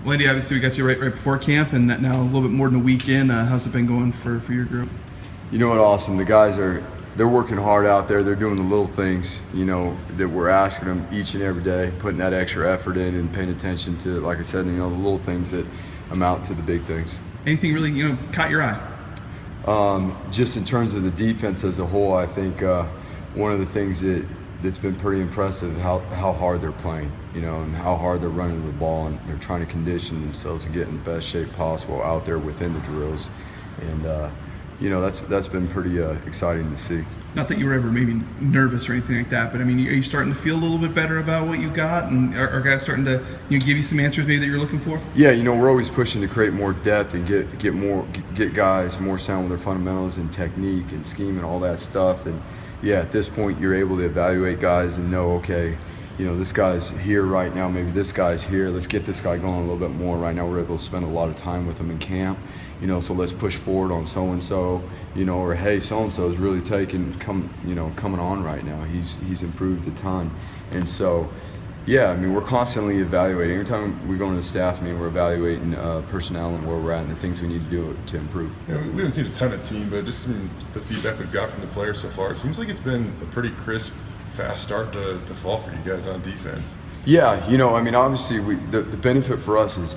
Well, Andy, obviously we got you right before camp, and that now a little bit more than a week in. How's it been going for your group? You know what, awesome. The guys they're working hard out there. They're doing the little things, that we're asking them each and every day, putting that extra effort in and paying attention to, like I said, the little things that amount to the big things. Anything really, caught your eye? Just in terms of the defense as a whole, I think one of the things that's been pretty impressive is how hard they're playing, and how hard they're running the ball, and they're trying to condition themselves and get in the best shape possible out there within the drills. And that's been pretty exciting to see. Not that you were ever maybe nervous or anything like that, but I mean, are you starting to feel a little bit better about what you got, and are guys starting to give you some answers maybe that you're looking for? Yeah, we're always pushing to create more depth and get guys more sound with their fundamentals and technique and scheme and all that stuff. And yeah, at this point, you're able to evaluate guys and know, okay, this guy's here right now, maybe this guy's here, let's get this guy going a little bit more. Right now we're able to spend a lot of time with him in camp, so let's push forward on so-and-so, or hey, so-and-so is really coming on right now. He's improved a ton. And so, yeah, we're constantly evaluating. Every time we go into the staff meeting, we're evaluating personnel and where we're at and the things we need to do to improve. We haven't seen a ton of team, but just the feedback we've got from the players so far, it seems like it's been a pretty crisp, fast start to fall for you guys on defense. Yeah, obviously the benefit for us is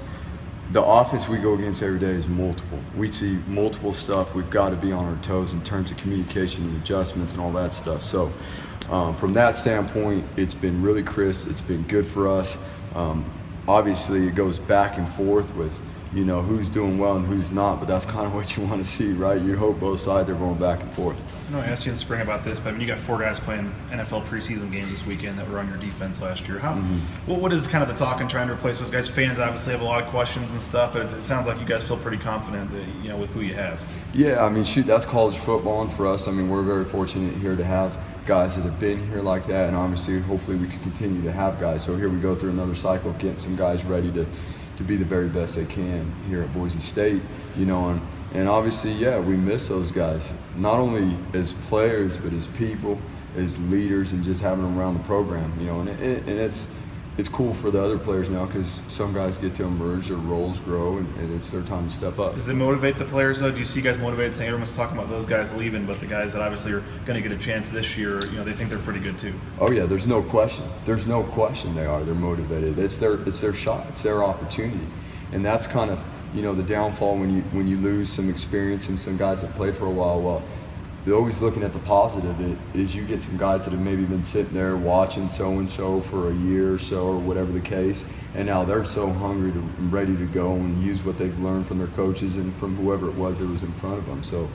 the offense we go against every day is multiple. We see multiple stuff. We've got to be on our toes in terms of communication and adjustments and all that stuff. So from that standpoint, it's been really crisp. It's been good for us. Obviously, it goes back and forth with who's doing well and who's not, but that's kind of what you want to see, right? You hope both sides are going back and forth. I know I asked you in the spring about this, but you got 4 guys playing NFL preseason games this weekend that were on your defense last year. What is kind of the talk and trying to replace those guys? Fans obviously have a lot of questions and stuff, but it sounds like you guys feel pretty confident that, with who you have. Yeah, that's college football, and for us, we're very fortunate here to have guys that have been here like that, and obviously, hopefully, we can continue to have guys. So here we go through another cycle of getting some guys ready to be the very best they can here at Boise State, and obviously, yeah, we miss those guys, not only as players, but as people, as leaders, and just having them around the program, and it's cool for the other players now because some guys get to emerge, their roles grow, and it's their time to step up. Does it motivate the players, though? Do you see guys motivated, saying everyone's talking about those guys leaving, but the guys that obviously are going to get a chance this year, they think they're pretty good too? Oh yeah, there's no question. There's no question they are. They're motivated. It's their shot. It's their opportunity, and that's kind of the downfall when you lose some experience and some guys that played for a while. Well, they're always looking at the positive. Is you get some guys that have maybe been sitting there watching so-and-so for a year or so or whatever the case, and now they're so hungry and ready to go and use what they've learned from their coaches and from whoever it was that was in front of them. So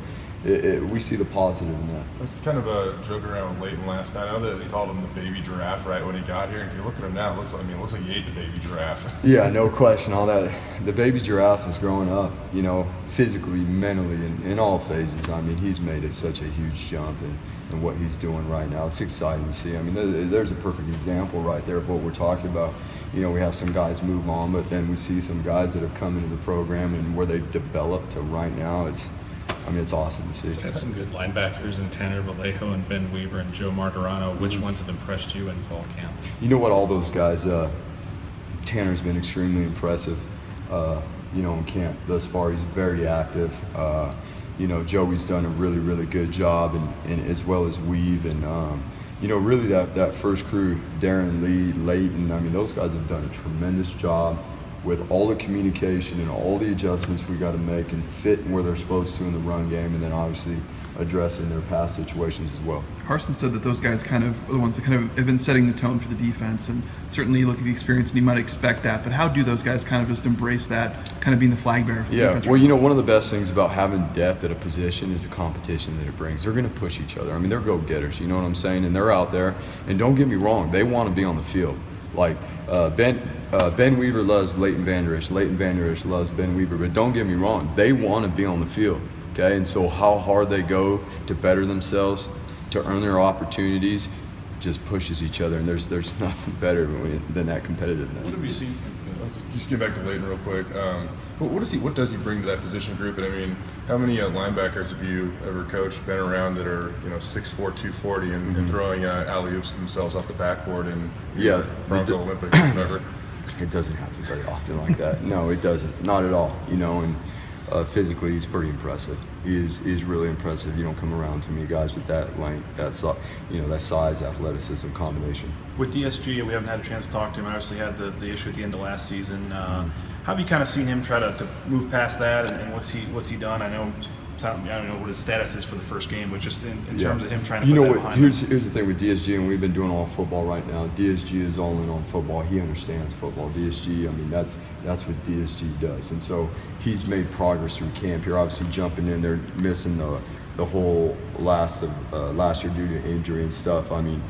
we see the positive in that. That's kind of a joke around with Leighton last night. I know that they called him the baby giraffe right when he got here, and if you look at him now, it looks like he ate the baby giraffe. Yeah, no question. All that. The baby giraffe is growing up, physically, mentally, in all phases. He's made such a huge jump in what he's doing right now. It's exciting to see. There's a perfect example right there of what we're talking about. We have some guys move on, but then we see some guys that have come into the program and where they've developed to right now. It's awesome to see. You had some good linebackers in Tanner Vallejo and Ben Weaver and Joe Martirano. Which ones have impressed you in fall camp? You know what? All those guys. Tanner's been extremely impressive. In camp thus far, he's very active. Joey's done a really, really good job, and as well as Weave, and really that first crew, Darren Lee, Leighton. Those guys have done a tremendous job with all the communication and all the adjustments we got to make and fit where they're supposed to in the run game, and then obviously addressing their pass situations as well. Carson said that those guys kind of are the ones that kind of have been setting the tone for the defense, and certainly you look at the experience and you might expect that, but how do those guys kind of just embrace that, kind of being the flag bearer for the defense? Well, one of the best things about having depth at a position is the competition that it brings. They're going to push each other. They're go-getters, you know what I'm saying? And they're out there, and don't get me wrong, they want to be on the field. Like Ben Weaver loves Leighton Vander Esch. Leighton Vander Esch loves Ben Weaver. But don't get me wrong, they want to be on the field. Okay, and so how hard they go to better themselves, to earn their opportunities, just pushes each other. And there's nothing better than that competitiveness. What have you seen? Let's just get back to Leighton real quick. What does he bring to that position group? And how many linebackers have you ever coached, been around that are 6'4", 240 and throwing alley-oops themselves off the backboard and Bronco Olympics or whatever? It doesn't happen very often like that. No, it doesn't. Not at all. You know, and physically, he's pretty impressive. He's really impressive. You don't come around too many guys with that length, that size, athleticism combination. With DSG, we haven't had a chance to talk to him. Obviously, had the issue at the end of last season. How have you kind of seen him try to move past that, and what's he done? I don't know what his status is for the first game, but just in terms of him trying to you put know that what? behind him. Here's the thing with DSG, and we've been doing all football right now. DSG is all in on football. He understands football. DSG, I mean, that's what DSG does, and so he's made progress through camp. You're obviously jumping in there, missing the whole last year due to injury and stuff. I mean,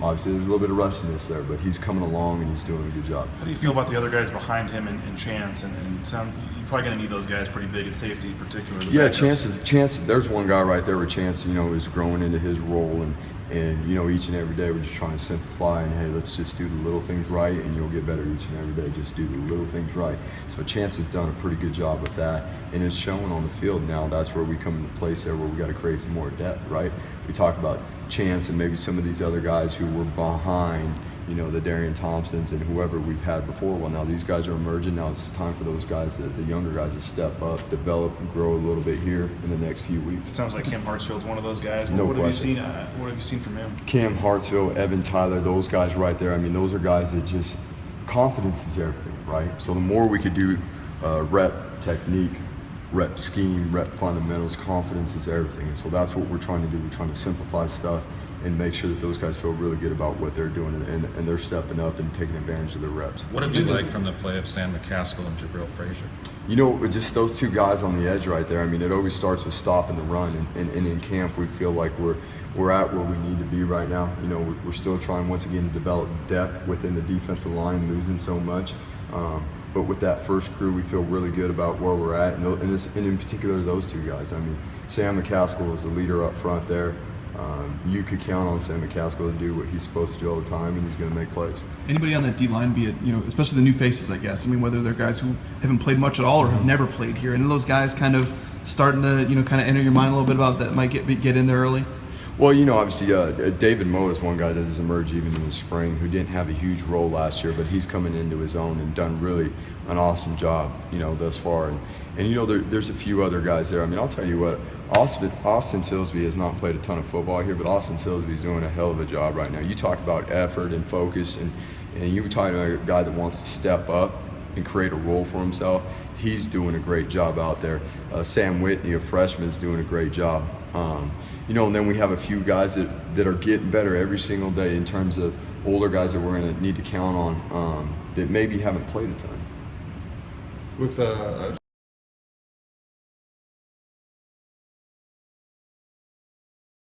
obviously there's a little bit of rustiness there, but he's coming along and he's doing a good job. How do you feel about the other guys behind him and Chance? And you're probably going to need those guys pretty big at safety, particularly. Yeah, Chance. There's one guy right there where Chance, is growing into his role, and each and every day we're just trying to simplify and hey, let's just do the little things right, and you'll get better each and every day. Just do the little things right. So Chance has done a pretty good job with that, and it's showing on the field now. That's where we come into place there, where we got to create some more depth, right? We talk about Chance and maybe some of these other guys who were behind, the Darian Thompsons and whoever we've had before. Well, now these guys are emerging. Now it's time for those guys, the younger guys, to step up, develop, and grow a little bit here in the next few weeks. It sounds like Cam Hartsfield's one of those guys. No what question. What have you seen from him? Cam Hartsfield, Evan Tyler, those guys right there. I mean, those are guys that just confidence is everything, right? So the more we could do rep technique, rep scheme, rep fundamentals, confidence is everything. And so that's what we're trying to do. We're trying to simplify stuff and make sure that those guys feel really good about what they're doing, and they're stepping up and taking advantage of their reps. What have you liked from the play of Sam McCaskill and Jabril Frazier? Just those two guys on the edge right there. I mean, it always starts with stopping the run, and in camp we feel like we're at where we need to be right now. We're still trying once again to develop depth within the defensive line, losing so much. But with that first crew, we feel really good about where we're at, and in particular those two guys. I mean, Sam McCaskill is the leader up front there. You could count on Sam McCaskill to do what he's supposed to do all the time, and he's going to make plays. Anybody on that D line, be it especially the new faces, I guess. I mean, whether they're guys who haven't played much at all or have never played here, and those guys kind of starting to kind of enter your mind a little bit about that might get in there early. Well, obviously David Moe is one guy that has emerged even in the spring, who didn't have a huge role last year, but he's coming into his own and done really an awesome job, thus far. And there's a few other guys there. I mean, I'll tell you what, Austin Silsby has not played a ton of football here, but Austin Silsby is doing a hell of a job right now. You talk about effort and focus, and you talk about a guy that wants to step up and create a role for himself. He's doing a great job out there. Sam Whitney, a freshman, is doing a great job. And then we have a few guys that are getting better every single day in terms of older guys that we're going to need to count on that maybe haven't played a ton. With